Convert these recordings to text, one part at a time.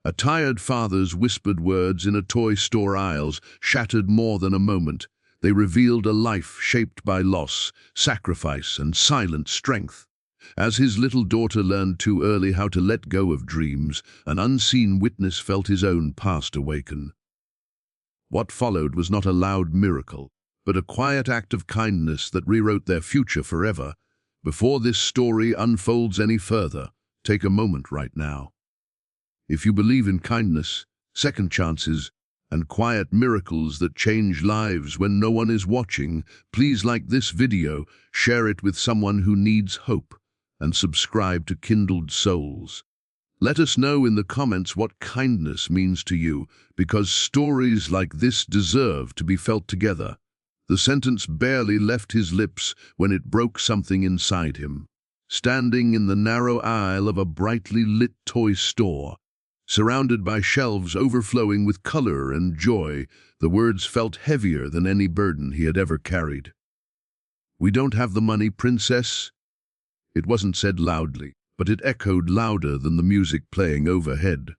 A tired father's whispered words in a toy store aisles shattered more than a moment. They revealed a life shaped by loss, sacrifice, and silent strength. As his little daughter learned too early how to let go of dreams, an unseen witness felt his own past awaken. What followed was not a loud miracle, but a quiet act of kindness that rewrote their future forever. Before this story unfolds any further, take a moment right now. If you believe in kindness, second chances, and quiet miracles that change lives when no one is watching, please like this video, share it with someone who needs hope, and subscribe to Kindled Souls. Let us know in the comments what kindness means to you, because stories like this deserve to be felt together. The sentence barely left his lips when it broke something inside him. Standing in the narrow aisle of a brightly lit toy store, surrounded by shelves overflowing with color and joy, the words felt heavier than any burden he had ever carried. "We don't have the money, princess." It wasn't said loudly, but it echoed louder than the music playing overhead.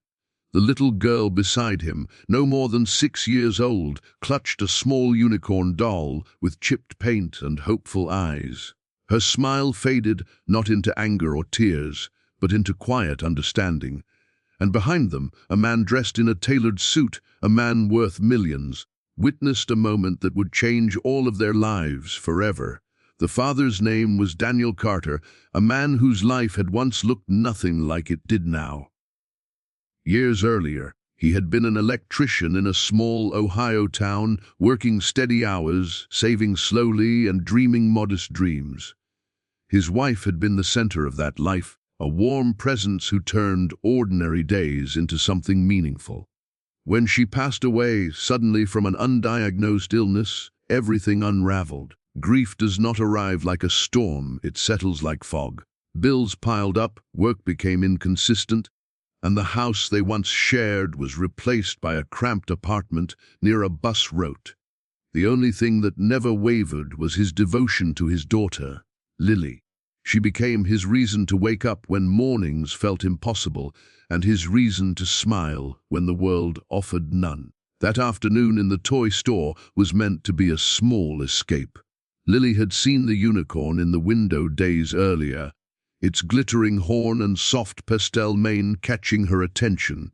The little girl beside him, no more than 6 years old, clutched a small unicorn doll with chipped paint and hopeful eyes. Her smile faded not into anger or tears, but into quiet understanding. And behind them, a man dressed in a tailored suit, a man worth millions, witnessed a moment that would change all of their lives forever. The father's name was Daniel Carter, a man whose life had once looked nothing like it did now. Years earlier, he had been an electrician in a small Ohio town, working steady hours, saving slowly and dreaming modest dreams. His wife had been the center of that life, a warm presence who turned ordinary days into something meaningful. When she passed away suddenly from an undiagnosed illness, everything unraveled. Grief does not arrive like a storm, it settles like fog. Bills piled up, work became inconsistent, and the house they once shared was replaced by a cramped apartment near a bus route. The only thing that never wavered was his devotion to his daughter, Lily. She became his reason to wake up when mornings felt impossible, and his reason to smile when the world offered none. That afternoon in the toy store was meant to be a small escape. Lily had seen the unicorn in the window days earlier, its glittering horn and soft pastel mane catching her attention.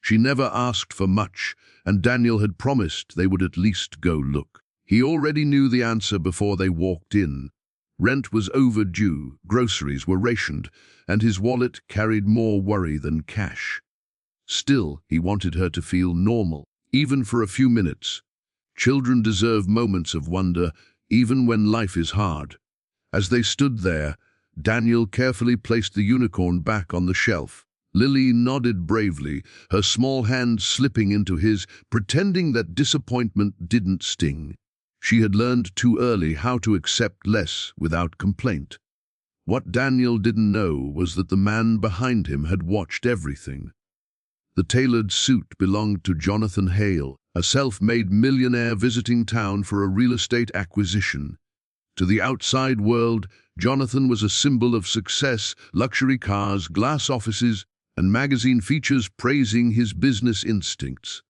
She never asked for much, and Daniel had promised they would at least go look. He already knew the answer before they walked in. Rent was overdue, groceries were rationed, and his wallet carried more worry than cash. Still, he wanted her to feel normal, even for a few minutes. Children deserve moments of wonder, even when life is hard. As they stood there, Daniel carefully placed the unicorn back on the shelf. Lily nodded bravely, her small hand slipping into his, pretending that disappointment didn't sting. She had learned too early how to accept less without complaint. What Daniel didn't know was that the man behind him had watched everything. The tailored suit belonged to Jonathan Hale, a self-made millionaire visiting town for a real estate acquisition. To the outside world, Jonathan was a symbol of success, luxury cars, glass offices, and magazine features praising his business instincts.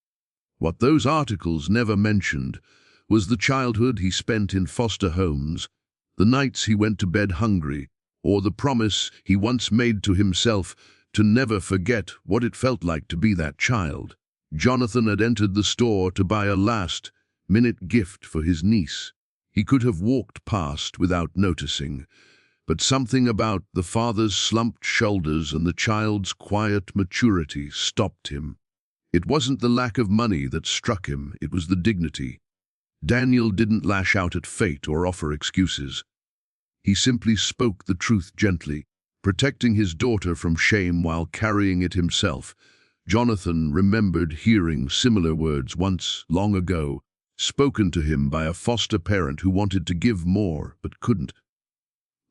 What those articles never mentioned was the childhood he spent in foster homes, the nights he went to bed hungry, or the promise he once made to himself to never forget what it felt like to be that child. Jonathan had entered the store to buy a last-minute gift for his niece. He could have walked past without noticing, but something about the father's slumped shoulders and the child's quiet maturity stopped him. It wasn't the lack of money that struck him, it was the dignity. Daniel didn't lash out at fate or offer excuses. He simply spoke the truth gently, protecting his daughter from shame while carrying it himself. Jonathan remembered hearing similar words once, long ago, spoken to him by a foster parent who wanted to give more but couldn't.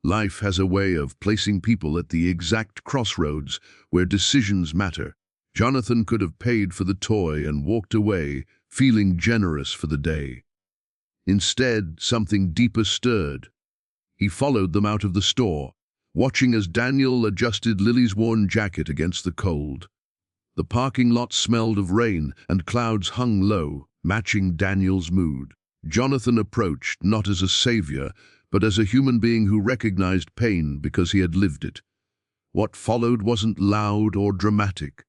Life has a way of placing people at the exact crossroads where decisions matter. Jonathan could have paid for the toy and walked away, feeling generous for the day. Instead, something deeper stirred. He followed them out of the store, watching as Daniel adjusted Lily's worn jacket against the cold. The parking lot smelled of rain, and clouds hung low, matching Daniel's mood. Jonathan approached not as a savior, but as a human being who recognized pain because he had lived it. What followed wasn't loud or dramatic.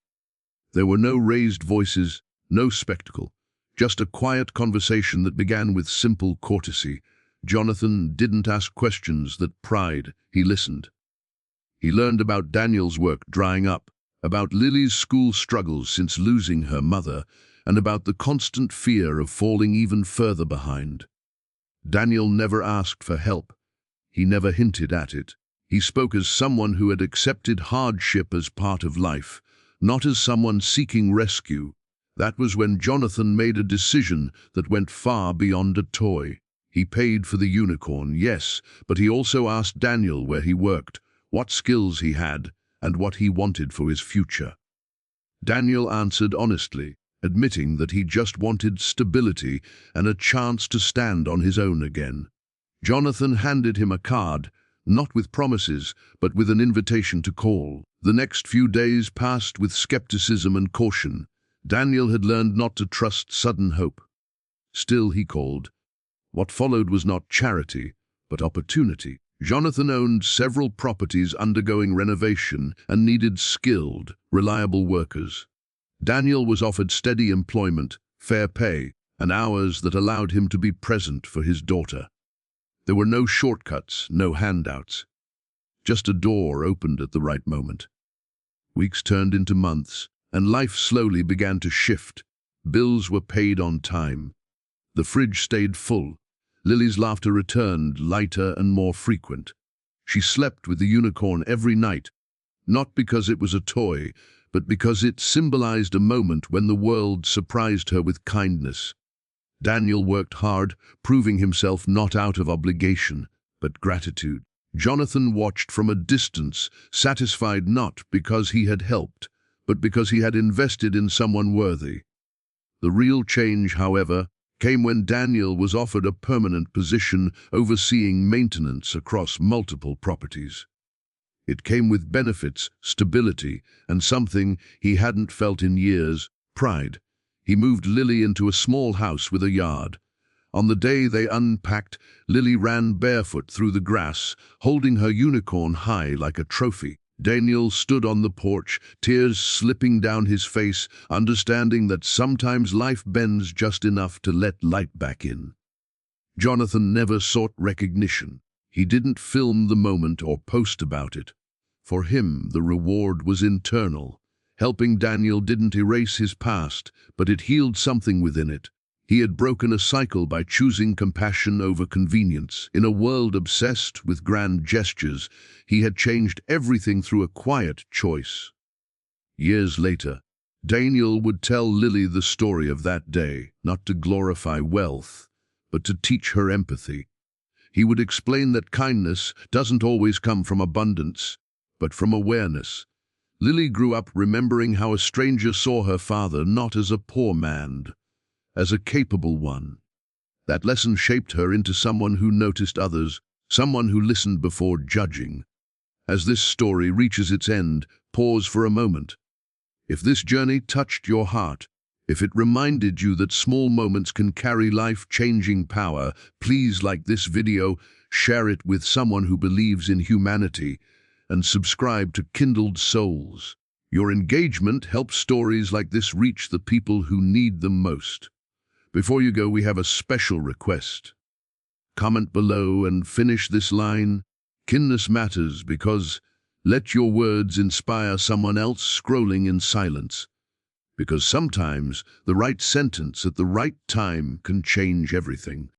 There were no raised voices, no spectacle, just a quiet conversation that began with simple courtesy. Jonathan didn't ask questions that pried, he listened. He learned about Daniel's work drying up, about Lily's school struggles since losing her mother, and about the constant fear of falling even further behind. Daniel never asked for help. He never hinted at it. He spoke as someone who had accepted hardship as part of life, not as someone seeking rescue. That was when Jonathan made a decision that went far beyond a toy. He paid for the unicorn, yes, but he also asked Daniel where he worked, what skills he had, and what he wanted for his future. Daniel answered honestly, admitting that he just wanted stability and a chance to stand on his own again. Jonathan handed him a card, not with promises, but with an invitation to call. The next few days passed with skepticism and caution. Daniel had learned not to trust sudden hope. Still he called. What followed was not charity, but opportunity. Jonathan owned several properties undergoing renovation and needed skilled, reliable workers. Daniel was offered steady employment, fair pay, and hours that allowed him to be present for his daughter. There were no shortcuts, no handouts. Just a door opened at the right moment. Weeks turned into months, and life slowly began to shift. Bills were paid on time. The fridge stayed full. Lily's laughter returned, lighter and more frequent. She slept with the unicorn every night, not because it was a toy, but because it symbolized a moment when the world surprised her with kindness. Daniel worked hard, proving himself not out of obligation, but gratitude. Jonathan watched from a distance, satisfied not because he had helped, but because he had invested in someone worthy. The real change, however, came when Daniel was offered a permanent position overseeing maintenance across multiple properties. It came with benefits, stability, and something he hadn't felt in years, pride. He moved Lily into a small house with a yard. On the day they unpacked, Lily ran barefoot through the grass, holding her unicorn high like a trophy. Daniel stood on the porch, tears slipping down his face, understanding that sometimes life bends just enough to let light back in. Jonathan never sought recognition. He didn't film the moment or post about it. For him, the reward was internal. Helping Daniel didn't erase his past, but it healed something within it. He had broken a cycle by choosing compassion over convenience. In a world obsessed with grand gestures, he had changed everything through a quiet choice. Years later, Daniel would tell Lily the story of that day, not to glorify wealth, but to teach her empathy. He would explain that kindness doesn't always come from abundance, but from awareness. Lily grew up remembering how a stranger saw her father not as a poor man, as a capable one. That lesson shaped her into someone who noticed others, someone who listened before judging. As this story reaches its end, pause for a moment. If this journey touched your heart, if it reminded you that small moments can carry life-changing power, please like this video, share it with someone who believes in humanity, and subscribe to Kindled Souls. Your engagement helps stories like this reach the people who need them most. Before you go, we have a special request. Comment below and finish this line. Kindness matters because let your words inspire someone else scrolling in silence. Because sometimes the right sentence at the right time can change everything.